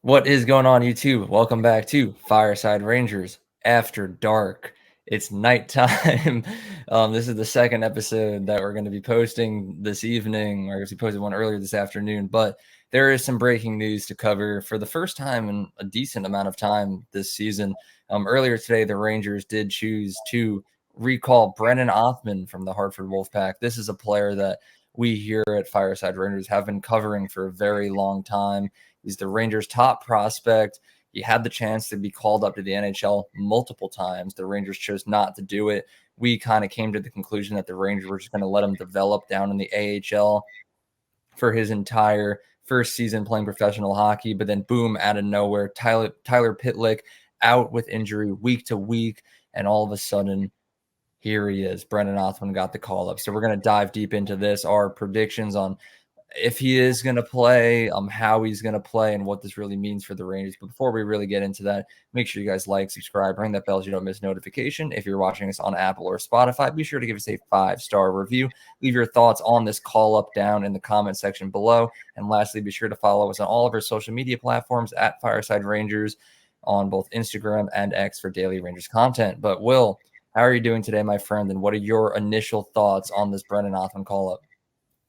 What is going on, YouTube? Welcome back to Fireside Rangers After Dark. It's nighttime. This is the second episode that we're going to be posting this evening, or we posted one earlier this afternoon. But there is some breaking news to cover for the first time in a decent amount of time this season. Earlier today, the Rangers did choose to recall Brennan Othmann from the Hartford Wolfpack. This is a player that we here at Fireside Rangers have been covering for a very long time. He's the Rangers' top prospect. He had the chance to be called up to the NHL multiple times. The Rangers chose not to do it. We kind of came to the conclusion that the Rangers were just going to let him develop down in the AHL for his entire first season playing professional hockey. But then, boom, out of nowhere, Tyler Pitlick out with injury week to week. And all of a sudden, here he is. Brennan Othmann got the call up. So we're going to dive deep into this, our predictions on if he is going to play, how he's going to play, and what this really means for the Rangers. But before we really get into that, make sure you guys like, subscribe, ring that bell so you don't miss notification. If you're watching us on Apple or Spotify, be sure to give us a 5-star review. Leave your thoughts on this call up down in the comment section below. And lastly, be sure to follow us on all of our social media platforms at Fireside Rangers on both Instagram and X for daily Rangers content. But Will, how are you doing today, my friend? And what are your initial thoughts on this Brennan Othmann call up?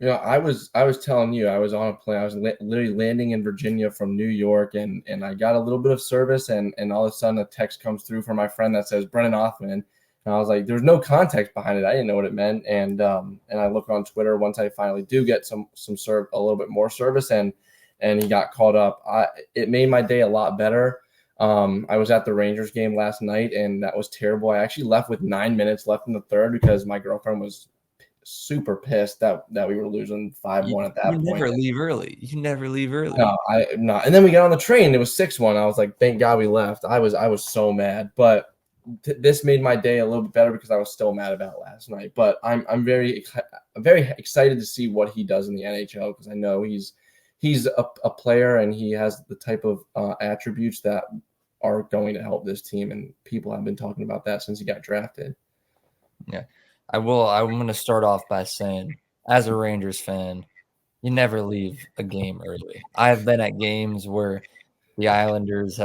I was telling you, I was on a plane. I was literally landing in Virginia from New York, and I got a little bit of service, and all of a sudden a text comes through from my friend that says Brennan Othmann, and I was like, there's no context behind it. I didn't know what it meant, and I look on Twitter once I finally do get some a little bit more service, and he got called up. It made my day a lot better. I was at the Rangers game last night, and that was terrible. I actually left with 9 minutes left in the third because my girlfriend was super pissed that we were losing 5-1 at that point. You never leave early. You never leave early. No. And then we got on the train. It was 6-1. I was like, thank God we left. I was so mad, but this made my day a little bit better because I was still mad about last night. But I'm very excited to see what he does in the NHL because I know he's a player and he has the type of attributes that are going to help this team, and people have been talking about that since he got drafted. Yeah. I'm going to start off by saying, as a Rangers fan, you never leave a game early. I've been at games where the Islanders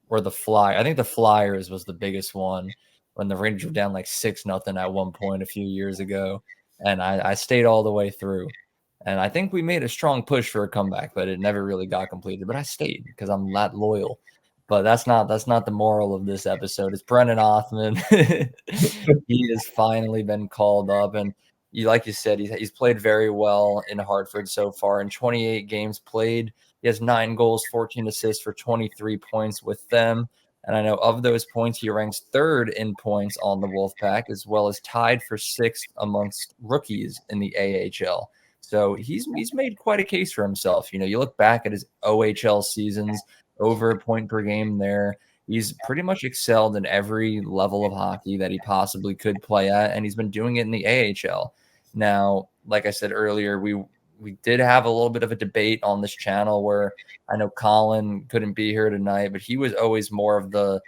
or the Flyers. I think the Flyers was the biggest one when the Rangers were down like 6-0 at one point a few years ago. And I stayed all the way through. And I think we made a strong push for a comeback, but it never really got completed. But I stayed because I'm that loyal. But that's not the moral of this episode. It's Brennan Othmann. He has finally been called up, and like you said, he's played very well in Hartford so far. In 28 games played, he has 9 goals, 14 assists for 23 points with them. And I know of those points, he ranks third in points on the Wolfpack, as well as tied for 6th amongst rookies in the AHL. So he's made quite a case for himself. You know, you look back at his OHL seasons, over a point per game there. He's pretty much excelled in every level of hockey that he possibly could play at, and he's been doing it in the AHL. Now, like I said earlier, we did have a little bit of a debate on this channel where I know Colin couldn't be here tonight, but he was always more of the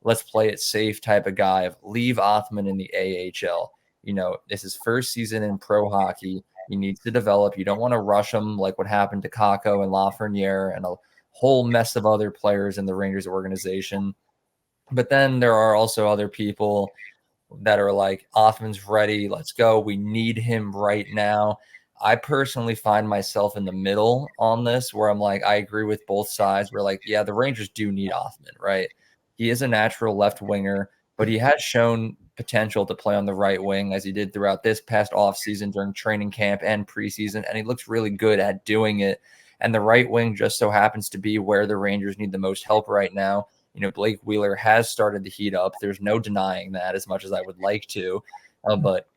let's play it safe type of guy of leave Othmann in the AHL. You know, this is first season in pro hockey. He needs to develop. You don't want to rush him like what happened to Kakko and Lafreniere and a whole mess of other players in the Rangers organization. But then there are also other people that are like, Othmann's ready. Let's go. We need him right now. I personally find myself in the middle on this where I'm like, I agree with both sides. We're like, yeah, the Rangers do need Othmann, right? He is a natural left winger, but he has shown potential to play on the right wing as he did throughout this past offseason during training camp and preseason. And he looks really good at doing it. And the right wing just so happens to be where the Rangers need the most help right now. You know, Blake Wheeler has started to heat up. There's no denying that as much as I would like to. But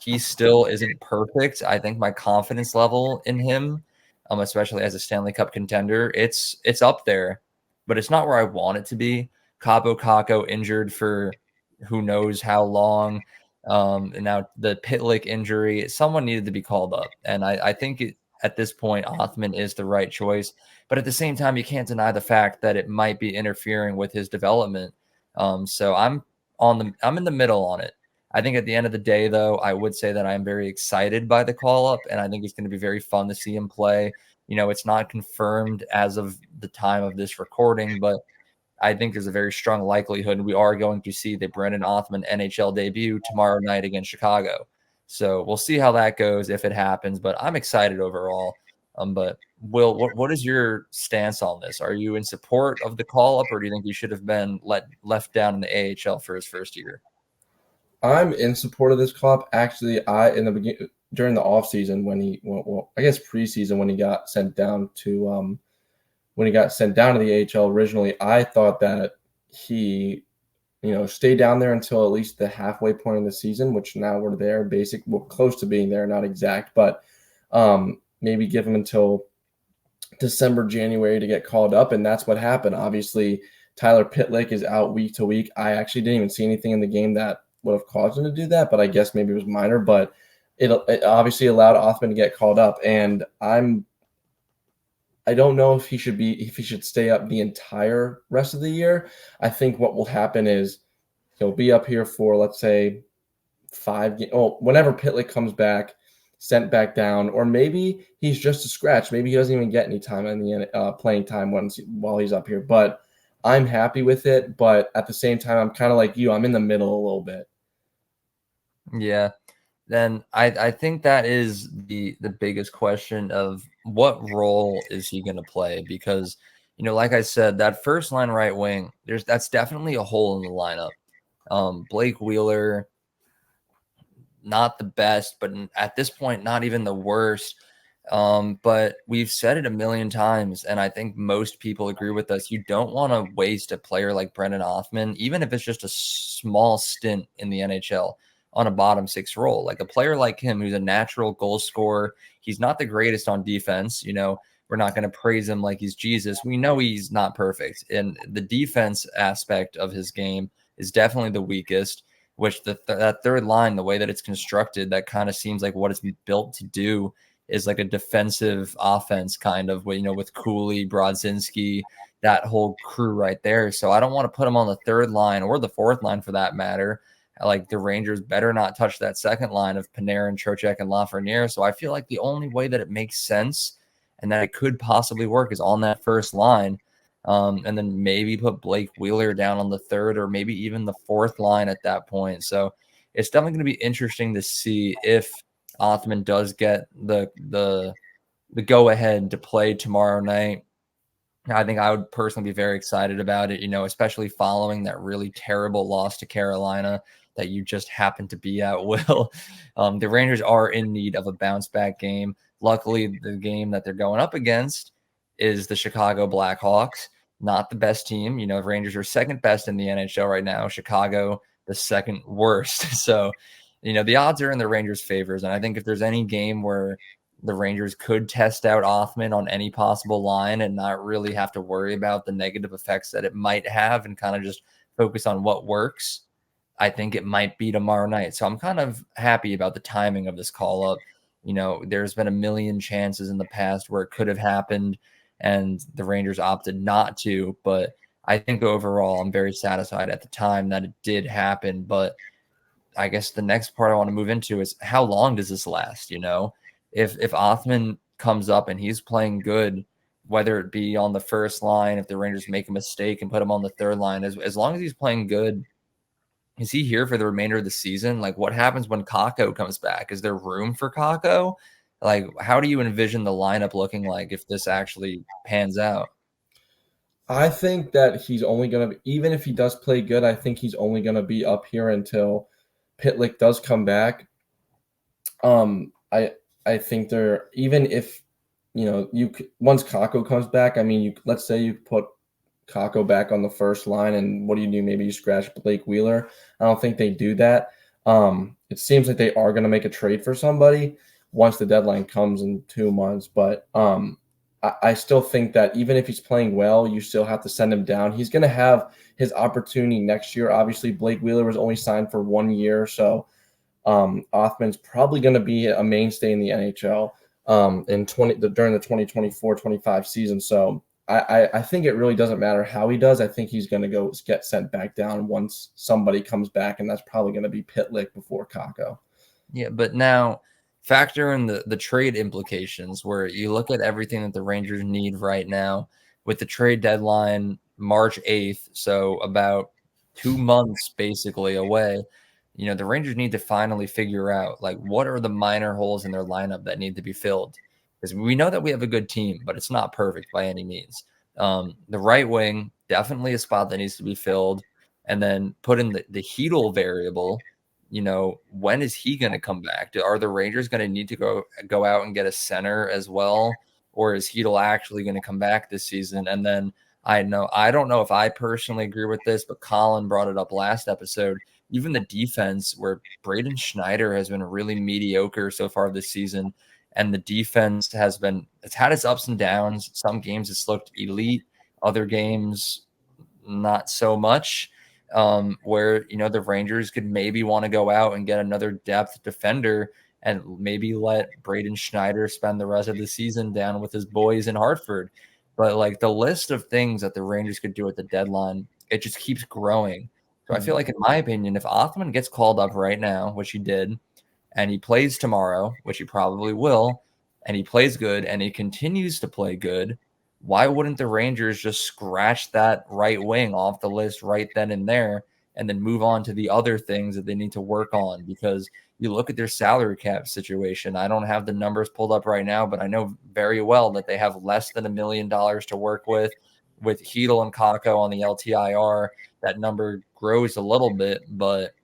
he still isn't perfect. I think my confidence level in him, especially as a Stanley Cup contender, it's up there. But it's not where I want it to be. Cabo Kakko injured for who knows how long. And now the Pitlick injury, someone needed to be called up. And I think at this point, Othmann is the right choice. But at the same time, you can't deny the fact that it might be interfering with his development. So I'm in the middle on it. I think at the end of the day, though, I would say that I'm very excited by the call up, and I think it's going to be very fun to see him play. It's not confirmed as of the time of this recording, but I think there's a very strong likelihood we are going to see the Brennan Othmann NHL debut tomorrow night against Chicago. So we'll see how that goes if it happens, but I'm excited overall. But Will, what is your stance on this? Are you in support of the call up, or do you think he should have been left down in the AHL for his first year? I'm in support of this call-up. Actually, in the beginning during the offseason when I guess preseason when he got sent down to the AHL originally, I thought that he stay down there until at least the halfway point of the season, which now we're there, we're close to being there, not exact, but maybe give him until December, January to get called up, and that's what happened. Obviously, Tyler Pitlick is out week to week. I actually didn't even see anything in the game that would have caused him to do that, but I guess maybe it was minor, but it obviously allowed Othmann to get called up, and I don't know if he should stay up the entire rest of the year. I think what will happen is he'll be up here for, let's say, whenever Pitlick comes back, sent back down, or maybe he's just a scratch. Maybe he doesn't even get any time in the playing time while he's up here. But I'm happy with it. But at the same time, I'm kind of like you. I'm in the middle a little bit. Yeah. Then I think that is the biggest question of what role is he going to play? Because, like I said, that first line right wing, that's definitely a hole in the lineup. Blake Wheeler, not the best, but at this point, not even the worst. But we've said it a million times, and I think most people agree with us. You don't want to waste a player like Brennan Othmann, even if it's just a small stint in the NHL on a bottom six role. Like a player like him, who's a natural goal scorer, he's not the greatest on defense. We're not going to praise him like he's Jesus. We know he's not perfect, and the defense aspect of his game is definitely the weakest. Which that third line, the way that it's constructed, that kind of seems like what it's built to do is like a defensive offense kind of, with Cooley, Brodzinski, that whole crew right there. So I don't want to put him on the third line or the fourth line for that matter. Like the Rangers better not touch that second line of Panarin, Trocheck, and Lafreniere. So I feel like the only way that it makes sense and that it could possibly work is on that first line. And then maybe put Blake Wheeler down on the third or maybe even the fourth line at that point. So it's definitely going to be interesting to see if Othmann does get the go ahead to play tomorrow night. I think I would personally be very excited about it, especially following that really terrible loss to Carolina that you just happened to be at, Will. The Rangers are in need of a bounce back game. Luckily, the game that they're going up against is the Chicago Blackhawks, not the best team. Rangers are second best in the NHL right now. Chicago, the second worst. So, the odds are in the Rangers' favors. And I think if there's any game where the Rangers could test out Othmann on any possible line and not really have to worry about the negative effects that it might have and kind of just focus on what works, I think it might be tomorrow night. So I'm kind of happy about the timing of this call up. There's been a million chances in the past where it could have happened and the Rangers opted not to. But I think overall, I'm very satisfied at the time that it did happen. But I guess the next part I want to move into is how long does this last? If Othmann comes up and he's playing good, whether it be on the first line, if the Rangers make a mistake and put him on the third line, as long as he's playing good, is he here for the remainder of the season? Like, what happens when Kakko comes back? Is there room for Kakko? Like, how do you envision the lineup looking like if this actually pans out? I think that he's only going to, even if he does play good, I think he's only going to be up here until Pitlick does come back. I think even if once Kakko comes back, I mean, let's say you put Kakko back on the first line, and what do? Maybe you scratch Blake Wheeler. I don't think they do that. It seems like they are going to make a trade for somebody once the deadline comes in 2 months, but I still think that even if he's playing well, you still have to send him down. He's going to have his opportunity next year. Obviously, Blake Wheeler was only signed for 1 year, so Othmann's probably going to be a mainstay in the NHL during the 2024-25 season. So I think it really doesn't matter how he does. I think he's going to go get sent back down once somebody comes back, and that's probably going to be Pitlick before Kakko. Yeah, but now factor in the trade implications, where you look at everything that the Rangers need right now with the trade deadline March 8th, so about 2 months basically away. The Rangers need to finally figure out, like, what are the minor holes in their lineup that need to be filled, because we know that we have a good team, but it's not perfect by any means. The right wing, definitely a spot that needs to be filled, and then put in the Hedel variable. When is he going to come back? Are the Rangers going to need to go out and get a center as well, or is Hedel actually going to come back this season? And then I don't know if I personally agree with this, but Colin brought it up last episode. Even the defense, where Braden Schneider has been really mediocre so far this season, and the defense it's had its ups and downs. Some games it's looked elite, other games not so much. Where the Rangers could maybe want to go out and get another depth defender and maybe let Braden Schneider spend the rest of the season down with his boys in Hartford. But like, the list of things that the Rangers could do at the deadline, it just keeps growing. So I feel like, in my opinion, if Othmann gets called up right now, which he did, and he plays tomorrow, which he probably will, and he plays good and he continues to play good, why wouldn't the Rangers just scratch that right wing off the list right then and there, and then move on to the other things that they need to work on? Because you look at their salary cap situation. I don't have the numbers pulled up right now, but I know very well that they have less than $1 million to work with. With Hedel and Kako on the LTIR, that number grows a little bit, but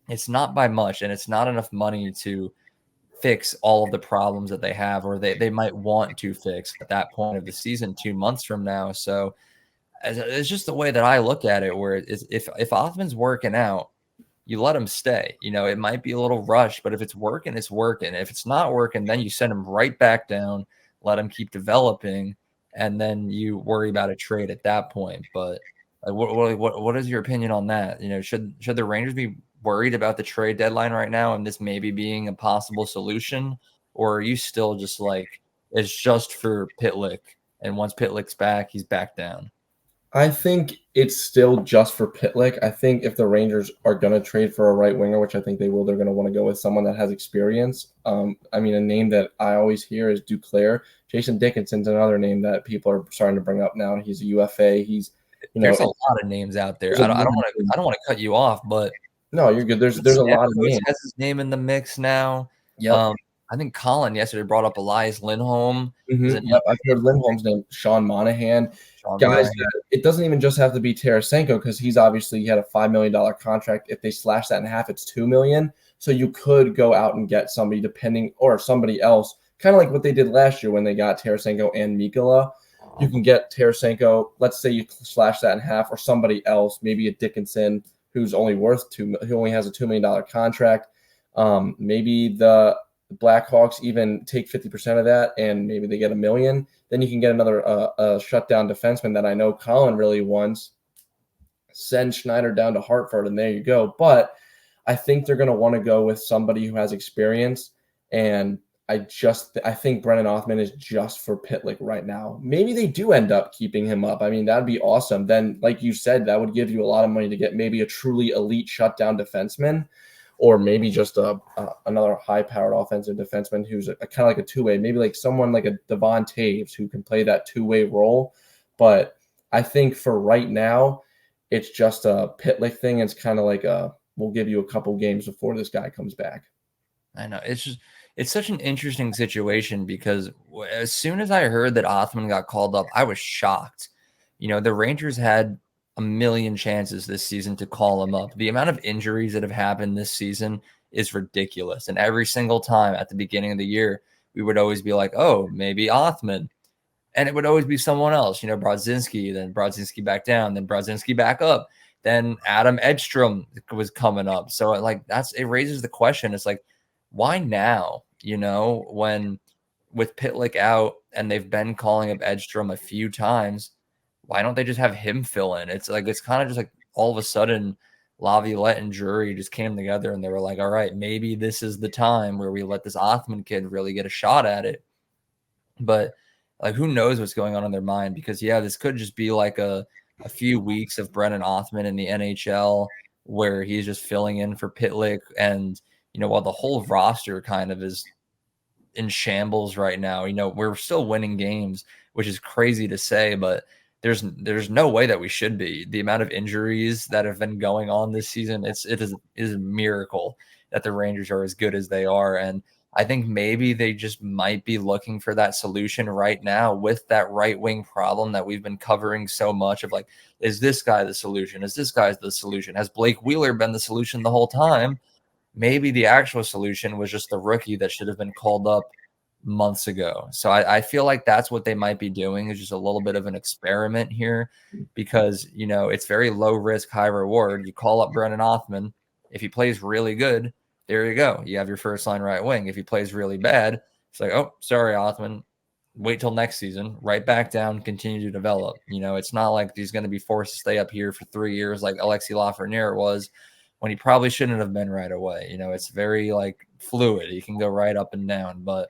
it's not by much, and it's not enough money to fix all of the problems that they have, or they might want to fix at that point of the season 2 months from now. So it's just the way that I look at it, where if Othmann's working out, you let him stay. It might be a little rushed, but if it's working, it's working. If it's not working, then you send him right back down, let him keep developing, and then you worry about a trade at that point. But what is your opinion on that? Should the Rangers be worried about the trade deadline right now and this maybe being a possible solution, or are you still just like, it's just for Pitlick, and once Pitlick's back, he's back down? I think it's still just for Pitlick. I think if the Rangers are going to trade for a right winger, which I think they will, they're going to want to go with someone that has experience. I mean, a name that I always hear is Duclair. Jason Dickinson's another name that people are starting to bring up now. He's a UFA. He's, There's a lot of names out there. I don't want to cut you off, but no, you're good. There's a lot of names. Has his name in the mix now. Yep. I think Colin yesterday brought up Elias Lindholm. Yep, I've heard Lindholm's name, Sean Monahan. Guys, it doesn't even just have to be Tarasenko, because he had a $5 million contract. If they slash that in half, it's $2 million. So you could go out and get somebody or somebody else, kind of like what they did last year when they got Tarasenko and Mikkola. You can get Tarasenko. Let's say you slash that in half, or somebody else, maybe a Dickinson who's only who only has a $2 million contract. Maybe the Blackhawks even take 50% of that, and maybe they get $1 million. Then you can get another shutdown defenseman that I know Colin really wants. Send Schneider down to Hartford, and there you go. But I think they're going to want to go with somebody who has experience, and I think Brennan Othmann is just for Pitlick right now. Maybe they do end up keeping him up. I mean, that'd be awesome. Then, like you said, that would give you a lot of money to get maybe a truly elite shutdown defenseman, or maybe just another high-powered offensive defenseman who's kind of like a two-way, maybe like someone like a Devon Taves who can play that two-way role. But I think for right now, it's just a Pitlick thing. It's kind of like we'll give you a couple games before this guy comes back. I know. It's such an interesting situation, because as soon as I heard that Othmann got called up, I was shocked. The Rangers had a million chances this season to call him up. The amount of injuries that have happened this season is ridiculous. And every single time at the beginning of the year, we would always be like, oh, maybe Othmann. And it would always be someone else, Brodzinski, then Brodzinski back down, then Brodzinski back up. Then Adam Edstrom was coming up. So it raises the question. It's like, why now? When with Pitlick out and they've been calling up Edstrom a few times, why don't they just have him fill in? It's kind of just like all of a sudden Laviolette and Drury just came together and they were like, all right, maybe this is the time where we let this Othmann kid really get a shot at it. But who knows what's going on in their mind? Because this could just be like a few weeks of Brennan Othmann in the NHL where he's just filling in for Pitlick. And, while the whole roster kind of is in shambles right now. We're still winning games, which is crazy to say, but there's no way that we should be. The amount of injuries that have been going on this season, it is a miracle that the Rangers are as good as they are. And I think maybe they just might be looking for that solution right now with that right wing problem that we've been covering so much of, like, is this guy the solution? Is this guy the solution? Has Blake Wheeler been the solution the whole time? Maybe the actual solution was just the rookie that should have been called up months ago. So I feel like that's what they might be doing, is just a little bit of an experiment here, because, it's very low risk, high reward. You call up Brennan Othmann. If he plays really good, there you go. You have your first line right wing. If he plays really bad, it's like, oh, sorry, Othmann. Wait till next season, right back down, continue to develop. It's not like he's going to be forced to stay up here for 3 years like Alexi Lafreniere was, when he probably shouldn't have been right away. It's very like fluid. He can go right up and down. But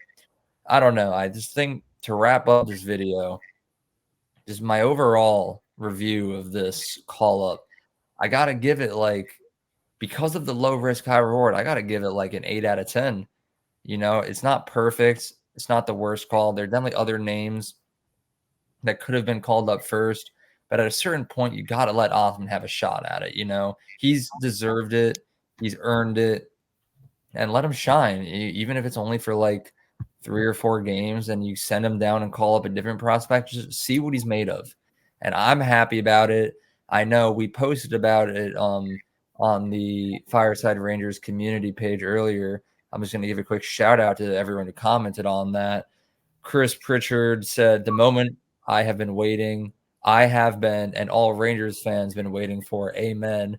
I don't know. I just think, to wrap up this video, just my overall review of this call up, I got to give it, like, because of the low risk, high reward, I got to give it like an 8 out of 10. It's not perfect. It's not the worst call. There are definitely other names that could have been called up first, but at a certain point, you got to let Othmann have a shot at it. He's deserved it. He's earned it, and let him shine. Even if it's only for like 3 or 4 games, and you send him down and call up a different prospect, just see what he's made of. And I'm happy about it. I know we posted about it on the Fireside Rangers community page earlier. I'm just going to give a quick shout out to everyone who commented on that. Chris Pritchard said, the moment I have been waiting, I have been, and all Rangers fans been waiting for. Amen.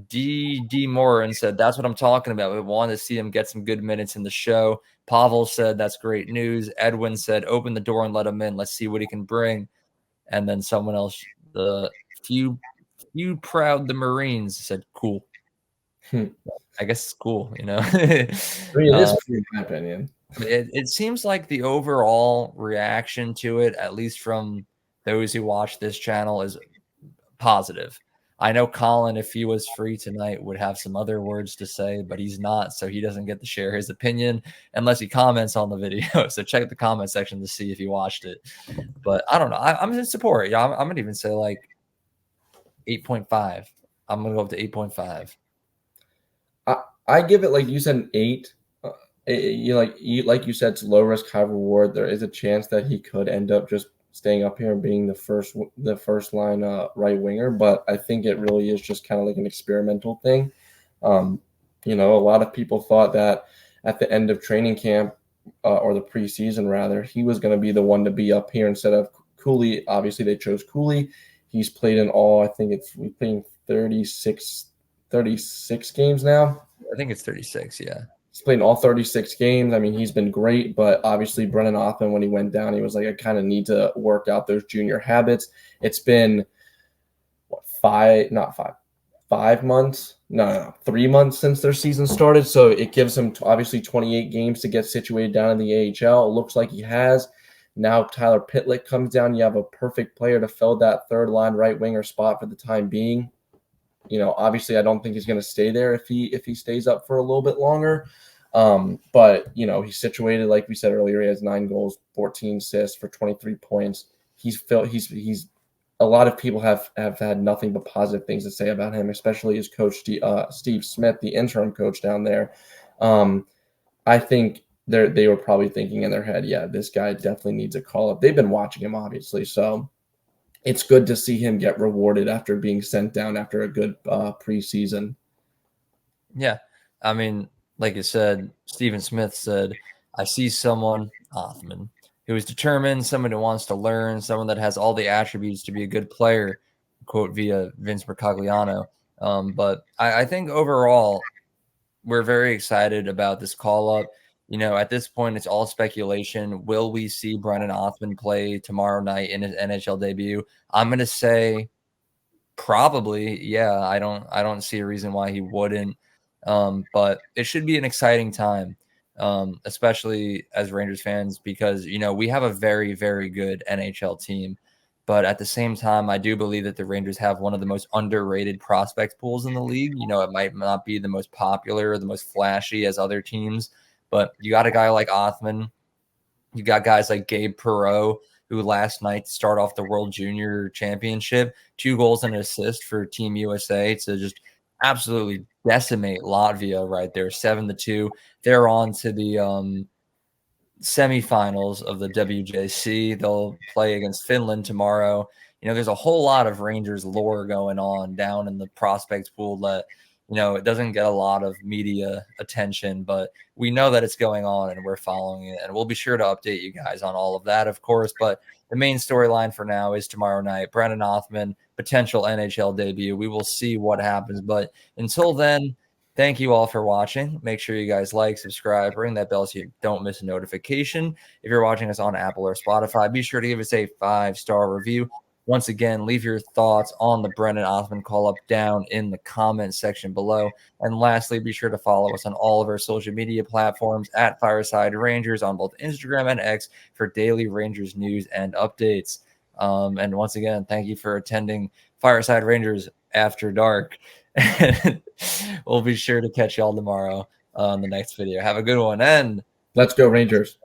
D. Morin said, that's what I'm talking about. We wanted to see him get some good minutes in the show. Pavel said, that's great news. Edwin said, open the door and let him in. Let's see what he can bring. And then someone else, the few proud the Marines, said, cool. I guess it's cool, I mean, it is cool in my opinion. It seems like the overall reaction to it, at least from those who watch this channel, is positive. I know Colin, if he was free tonight, would have some other words to say, but he's not, so he doesn't get to share his opinion unless he comments on the video. So check the comment section to see if he watched it. But I don't know. I'm in support. Yeah, I'm gonna even say like 8.5. I'm gonna go up to 8.5. I give it, like you said, an 8. Like you said, it's low risk, high reward. There is a chance that he could end up just staying up here and being the first line right winger, but I think it really is just kind of like an experimental thing. A lot of people thought that at the end of training camp or the preseason rather, he was going to be the one to be up here instead of Cooley. Obviously, they chose Cooley. He's played in all, I think we're playing 36 games now. I think it's 36, yeah. He's played in all 36 games. I mean, he's been great, but obviously Brennan Othmann, when he went down, he was like, I kind of need to work out those junior habits. It's been 5 months? No, 3 months since their season started. So it gives him obviously 28 games to get situated down in the AHL. It looks like he has. Now Tyler Pitlick comes down. You have a perfect player to fill that third line right winger spot for the time being. Obviously I don't think he's going to stay there if he stays up for a little bit longer. But he's situated, like we said earlier, he has 9 goals, 14 assists for 23 points. He's a lot of people have had nothing but positive things to say about him, especially his coach, Steve Smith, the interim coach down there. I think they were probably thinking in their head, yeah, this guy definitely needs a call up. They've been watching him, obviously. So it's good to see him get rewarded after being sent down after a good preseason. Yeah. I mean, like you said, Stephen Smith said, I see someone, Othmann, who is determined, someone who wants to learn, someone that has all the attributes to be a good player, quote via Vince Mercogliano. But I think overall, we're very excited about this call-up. At this point, it's all speculation. Will we see Brennan Othmann play tomorrow night in his NHL debut? I'm going to say probably, yeah. I don't see a reason why he wouldn't. But it should be an exciting time, especially as Rangers fans, because, we have a very, very good NHL team. But at the same time, I do believe that the Rangers have one of the most underrated prospect pools in the league. It might not be the most popular or the most flashy as other teams, But you got a guy like Othmann. You got guys like Gabe Perreault, who last night start off the World Junior Championship, 2 goals and an assist for Team USA to just absolutely decimate Latvia right there, 7-2. They're on to the semifinals of the WJC. They'll play against Finland tomorrow. There's a whole lot of Rangers lore going on down in the prospects pool that, it doesn't get a lot of media attention, but we know that it's going on and we're following it. And we'll be sure to update you guys on all of that, of course. But the main storyline for now is tomorrow night, Brennan Othmann, potential NHL debut. We will see what happens. But until then, thank you all for watching. Make sure you guys like, subscribe, ring that bell so you don't miss a notification. If you're watching us on Apple or Spotify, be sure to give us a 5-star review. Once again, leave your thoughts on the Brennan Othmann call-up down in the comments section below. And lastly, be sure to follow us on all of our social media platforms at Fireside Rangers on both Instagram and X for daily Rangers news and updates. And once again, thank you for attending Fireside Rangers After Dark. We'll be sure to catch y'all tomorrow on the next video. Have a good one, and let's go Rangers.